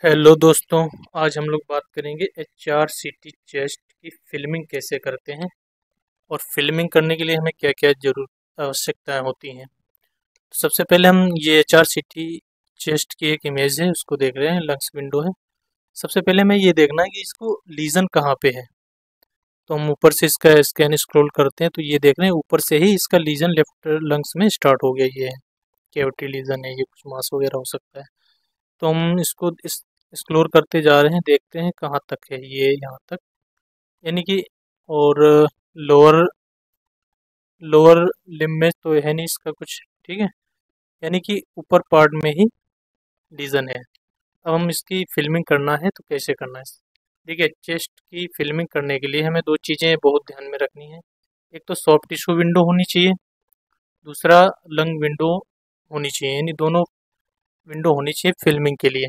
Hello दोस्तों। आज हम लोग बात करेंगे HRCT चेस्ट की फिल्मिंग कैसे करते हैं और फिल्मिंग करने के लिए हमें क्या क्या जरूर आवश्यकताएं होती हैं। तो सबसे पहले हम ये HRCT चेस्ट की एक इमेज है उसको देख रहे हैं, लंग्स विंडो है। सबसे पहले हमें ये देखना है कि इसको लीजन कहाँ पे है। तो हम ऊपर से इसका स्कैन स्क्रॉल करते हैं तो ये देख रहे हैं ऊपर से ही इसका लीजन लेफ्ट लंग्स में स्टार्ट हो गया। ये है कैविटी लीजन है, ये कुछ मास वगैरह हो सकता है। तो हम इसको इस एक्सप्लोर करते जा रहे हैं, देखते हैं कहाँ तक है ये, यहाँ तक यानी कि। और लोअर लोअर लिम में तो है नहीं इसका कुछ, ठीक है, यानी कि ऊपर पार्ट में ही लीजन है। अब हम इसकी फिल्मिंग करना है तो कैसे करना है। देखिए, चेस्ट की फिल्मिंग करने के लिए हमें दो चीज़ें बहुत ध्यान में रखनी है। एक तो सॉफ्ट टिश्यू विंडो होनी चाहिए, दूसरा लंग विंडो होनी चाहिए, यानी दोनों विंडो होनी चाहिए फिल्मिंग के लिए।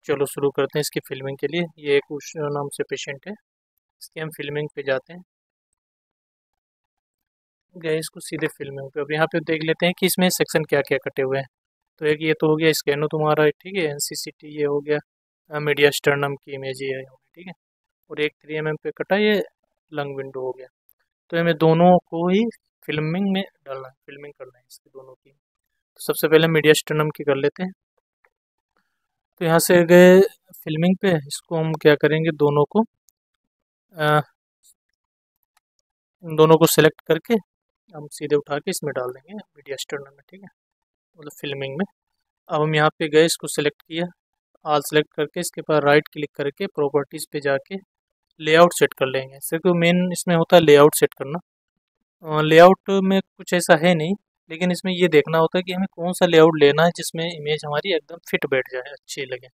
चलो शुरू करते हैं इसकी फिल्मिंग के लिए। ये एक उस नाम से पेशेंट है, इसकी हम फिल्मिंग पे जाते हैं। गए इसको सीधे फिल्मिंग पे। अब यहाँ पे देख लेते हैं कि इसमें सेक्शन क्या क्या कटे हुए हैं। तो एक ये तो हो गया स्कैनो तुम्हारा, ठीक है, NCCT ये हो गया, मीडिया स्टर्नम की इमेज ये है, ठीक है। और एक 3 mm पे कटा ये लंग विंडो हो गया। तो हमें दोनों को ही फिल्मिंग में डालना है, फिल्मिंग करना है इसकी दोनों की। तो सबसे पहले मीडिया स्टर्नम की कर लेते हैं। तो यहाँ से गए फिल्मिंग पे, इसको हम क्या करेंगे, दोनों को सिलेक्ट करके हम सीधे उठा के इसमें डाल देंगे मीडिया स्टर्नम में, ठीक है, मतलब फिल्मिंग में। अब हम यहाँ पे गए, इसको सिलेक्ट किया, ऑल सेलेक्ट करके इसके पास राइट क्लिक करके प्रॉपर्टीज़ पे जाके लेआउट सेट कर लेंगे। सिर्फ मेन इसमें होता है लेआउट सेट करना। लेआउट में कुछ ऐसा है नहीं, लेकिन इसमें ये देखना होता है कि हमें कौन सा लेआउट लेना है जिसमें इमेज हमारी एकदम फिट बैठ जाए, अच्छी लगे।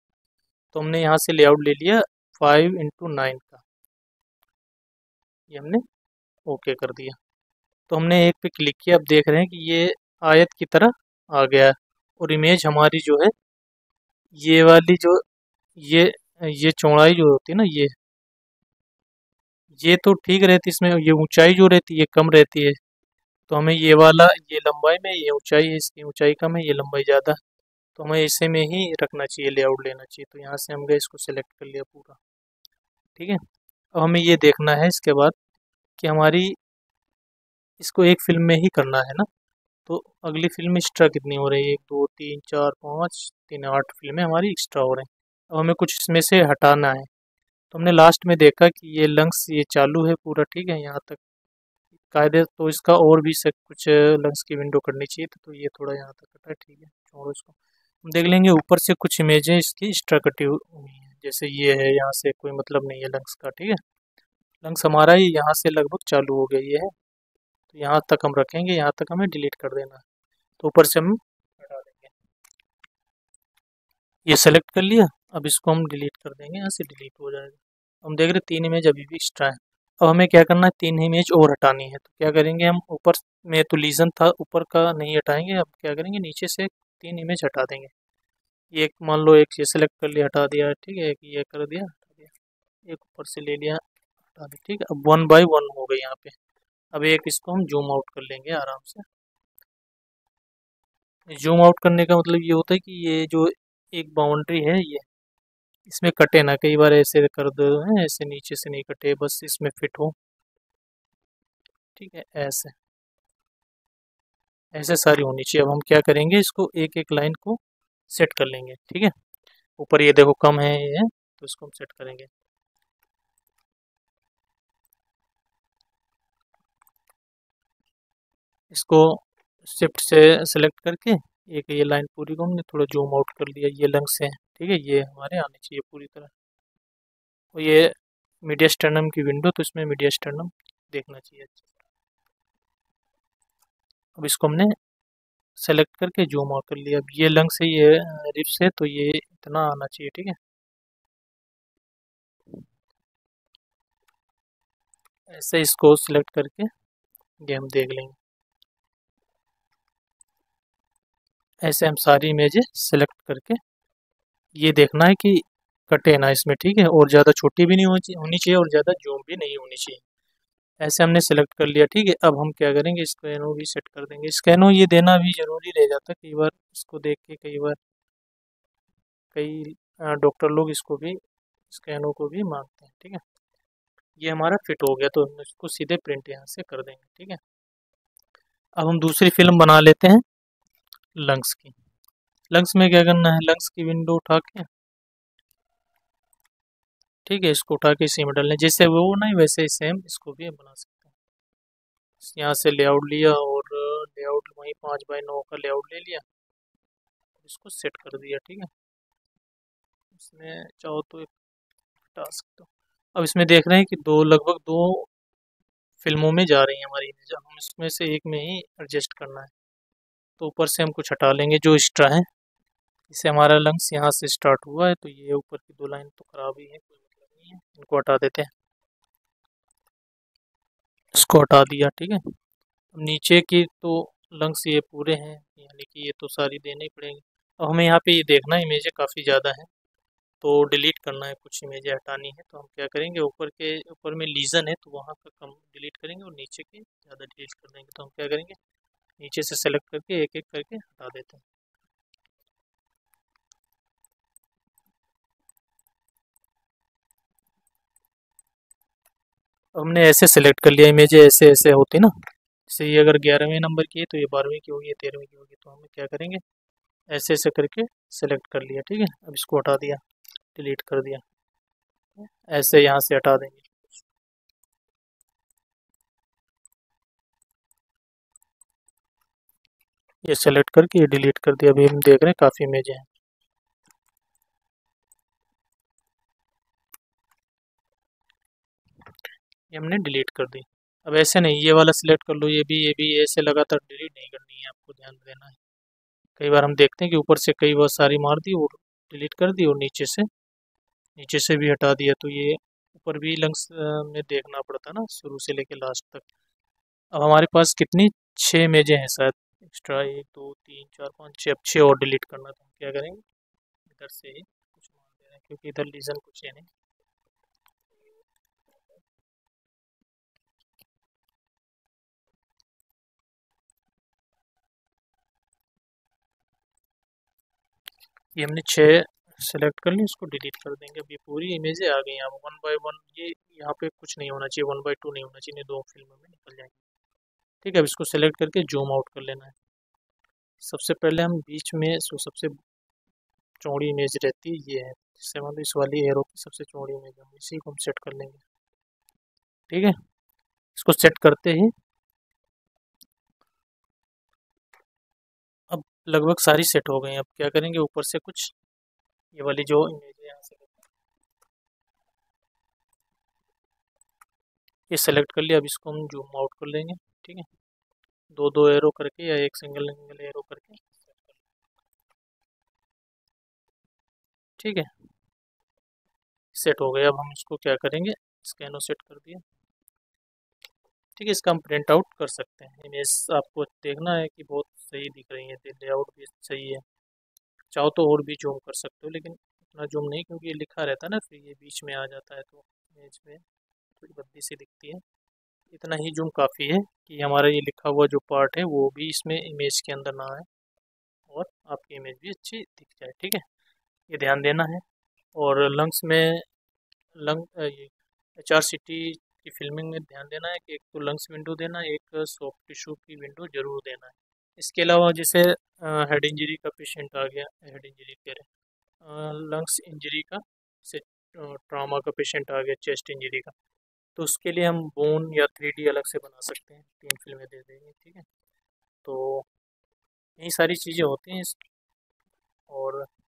तो हमने यहाँ से लेआउट ले लिया 5:9 का, ये हमने ओके कर दिया। तो हमने एक पे क्लिक किया, अब देख रहे हैं कि ये आयत की तरह आ गया है। और इमेज हमारी जो है, ये वाली जो ये ये चौड़ाई जो होती है ना, ये तो ठीक रहती है, इसमें ये ऊंचाई जो रहती है ये कम रहती है। तो हमें ये वाला, ये लंबाई में, ये ऊंचाई है, इसकी ऊंचाई कम है, ये लंबाई ज़्यादा। तो हमें इसे में ही रखना चाहिए, लेआउट लेना चाहिए। तो यहाँ से हम गए, इसको सेलेक्ट कर लिया पूरा, ठीक है। अब हमें ये देखना है इसके बाद कि हमारी इसको एक फिल्म में ही करना है ना। तो अगली फिल्म एक्स्ट्रा कितनी हो रही है, 1 2 3 4 5 3 8 फिल्में हमारी एक्स्ट्रा हो रही हैं। अब हमें कुछ इसमें से हटाना है। तो हमने लास्ट में देखा कि ये लंग्स ये चालू है पूरा, ठीक है, यहाँ तक कायदे। तो इसका और भी से कुछ लंग्स की विंडो करनी चाहिए तो ये थोड़ा यहाँ तक कटा है, ठीक है, छोड़ो इसको। हम देख लेंगे ऊपर से कुछ इमेजें इसकी एक्स्ट्रा कटी हुई हैं, जैसे ये है, यहाँ से कोई मतलब नहीं है लंग्स का, ठीक है। लंग्स हमारा ही यहाँ से लगभग चालू हो गया, ये है। तो यहाँ तक हम रखेंगे, यहाँ तक हमें डिलीट कर देना है। तो ऊपर से हम हटा देंगे, ये सेलेक्ट कर लिया। अब इसको हम डिलीट कर देंगे, यहाँ से डिलीट हो जाएगा। हम देख रहे 3 इमेज अभी भी एक्स्ट्रा है। अब हमें क्या करना है, 3 इमेज और हटानी है। तो क्या करेंगे, हम ऊपर में तो लीजन था, ऊपर का नहीं हटाएंगे। अब क्या करेंगे, नीचे से 3 इमेज हटा देंगे। ये एक मान लो, एक ये सेलेक्ट कर लिया, हटा दिया, ठीक है, एक ये कर दिया, हटा दिया, एक ऊपर से ले लिया, हटा दिया, ठीक है। अब 1 by 1 हो गई यहाँ पे। अब एक इसको हम जूम आउट कर लेंगे आराम से। जूम आउट करने का मतलब ये होता है कि ये जो एक बाउंड्री है, ये इसमें कटे ना, कई बार ऐसे कर दो हैं, ऐसे नीचे से नहीं कटे, बस इसमें फिट हो, ठीक है, ऐसे ऐसे सारी होनी चाहिए। अब हम क्या करेंगे, इसको एक एक लाइन को सेट कर लेंगे, ठीक है। ऊपर ये देखो कम है, ये है, तो इसको हम सेट करेंगे। इसको शिफ्ट से सेलेक्ट करके एक ये लाइन पूरी को हमने थोड़ा जूम आउट कर लिया, ये लंग से, ठीक है, ये हमारे आने चाहिए पूरी तरह। और ये मीडिया स्टर्नम की विंडो, तो इसमें मीडिया स्टर्नम देखना चाहिए अच्छे से। अब इसको हमने सेलेक्ट करके जूम आउट कर लिया। अब ये लंग से, ये रिप्स है, तो ये इतना आना चाहिए, ठीक है। ऐसे इसको सिलेक्ट करके ये हम देख लेंगे। ऐसे हम सारी इमेजें सेलेक्ट करके ये देखना है कि कटे ना इसमें, ठीक है, और ज़्यादा छोटी भी नहीं होनी चाहिए और ज़्यादा जूम भी नहीं होनी चाहिए। ऐसे हमने सेलेक्ट कर लिया, ठीक है। अब हम क्या करेंगे, स्कैनो भी सेट कर देंगे। स्कैनो ये देना भी ज़रूरी रह जाता है, कई बार इसको देख के कई बार कई डॉक्टर लोग इसको भी, स्कैनों को भी मांगते हैं। ठीक है, ये हमारा फिट हो गया तो हम इसको सीधे प्रिंट यहाँ से कर देंगे। ठीक है, अब हम दूसरी फिल्म बना लेते हैं लंग्स की। लंग्स में क्या करना है, लंग्स की विंडो उठा के, ठीक है, इसको उठा के इसी में डालना है। जैसे वो नहीं वैसे ही सेम इसको भी हम बना सकते हैं। यहाँ से लेआउट लिया और लेआउट वहीं 5x9 का लेआउट ले लिया, इसको सेट कर दिया। ठीक है, इसमें चाहो तो एक हटा सकते हो। अब इसमें देख रहे हैं कि लगभग दो फिल्मों में जा रही है हमारी इमेज, हम इसमें से एक में ही एडजस्ट करना है। तो ऊपर से हम कुछ हटा लेंगे जो एक्स्ट्रा है। इससे हमारा लंग्स यहाँ से स्टार्ट हुआ है, तो ये ऊपर की दो लाइन तो खराब ही है, कोई मतलब नहीं है, इनको हटा देते हैं। इसको हटा दिया। ठीक है, अब नीचे की तो लंग्स ये पूरे हैं, यानी कि ये तो सारी देने ही पड़ेंगे। अब हमें यहाँ पे ये देखना है इमेजें काफ़ी ज़्यादा है, तो डिलीट करना है, कुछ इमेजें हटानी है। तो हम क्या करेंगे, ऊपर में लीजन है तो वहाँ का कम डिलीट करेंगे और नीचे की ज़्यादा डिलीट कर देंगे। तो हम क्या करेंगे, नीचे से सेलेक्ट करके एक एक करके हटा देते हैं। अब हमने ऐसे सेलेक्ट कर लिया, इमेजें ऐसे ऐसे होती ना, जैसे ये अगर 11वें नंबर की है तो ये 12वीं की होगी, ये 13वीं की होगी। तो हम क्या करेंगे, ऐसे ऐसे करके सेलेक्ट कर लिया। ठीक है, अब इसको हटा दिया, डिलीट कर दिया, ऐसे यहाँ से हटा देंगे। ये सेलेक्ट करके ये डिलीट कर दिया। अभी हम देख रहे हैं काफ़ी इमेजें हैं। ये हमने डिलीट कर दी। अब ऐसे नहीं, ये वाला सिलेक्ट कर लो, ये भी ऐसे लगातार डिलीट नहीं करनी है, आपको ध्यान देना है। कई बार हम देखते हैं कि ऊपर से कई बार सारी मार दी और डिलीट कर दी और नीचे से भी हटा दिया। तो ये ऊपर भी लंग्स में देखना पड़ता है ना, शुरू से लेके लास्ट तक। अब हमारे पास कितनी, 6 इमेजें हैं शायद एक्स्ट्रा, 1 2 3 4 5 6। अब 6 और डिलीट करना, तो हम क्या करेंगे, इधर से ही कुछ मार दे रहे हैं क्योंकि इधर लीजन कुछ है नहीं। ये हमने 6 सेलेक्ट कर ली, इसको डिलीट कर देंगे। अब ये पूरी इमेजें आ गई यहाँ 1 बाय 1। ये यहाँ पे कुछ नहीं होना चाहिए, 1 बाय 2 नहीं होना चाहिए, नहीं दो फिल्मों में निकल जाएंगे। ठीक है, अब इसको सेलेक्ट करके जूम आउट कर लेना है। सबसे पहले हम बीच में सबसे चौड़ी इमेज रहती है ये है, जिससे मतलब इस वाली एरो की सबसे चौड़ी इमेज है, हम इसी को हम सेट कर लेंगे। ठीक है, इसको सेट करते ही अब लगभग सारी सेट हो गई हैं। अब क्या करेंगे, ऊपर से कुछ ये वाली जो इमेज है यहाँ से ये सेलेक्ट कर लिया। अब इसको हम जूम आउट कर लेंगे। ठीक है, दो दो एरो करके या एक सिंगल सिंगल एरो करके। ठीक है, सेट हो गया। अब हम इसको क्या करेंगे, स्कैनो सेट कर दिया। ठीक है, इसका हम प्रिंट आउट कर सकते हैं। इमेज आपको देखना है कि बहुत सही दिख रही है, लेआउट भी सही है। चाहो तो और भी जूम कर सकते हो, लेकिन इतना जूम नहीं, क्योंकि ये लिखा रहता है ना, फिर ये बीच में आ जाता है तो इमेज में थोड़ी भद्दी सी दिखती है। इतना ही जूम काफ़ी है कि हमारा ये लिखा हुआ जो पार्ट है वो भी इसमें इमेज के अंदर ना आए और आपकी इमेज भी अच्छी दिख जाए। ठीक है, ये ध्यान देना है। और लंग्स में ये HRCT की फिल्मिंग में ध्यान देना है कि एक तो लंग्स विंडो देना है, एक सॉफ्ट टिश्यू की विंडो जरूर देना है। इसके अलावा जैसे हेड इंजरी का पेशेंट आ गया, हेड इंजरी कह रहे लंग्स इंजरी का, से ट्रामा का पेशेंट आ गया, चेस्ट इंजरी का, तो उसके लिए हम बोन या 3D अलग से बना सकते हैं, 3 फिल्में दे देंगे। ठीक है, तो यही सारी चीज़ें होती हैं और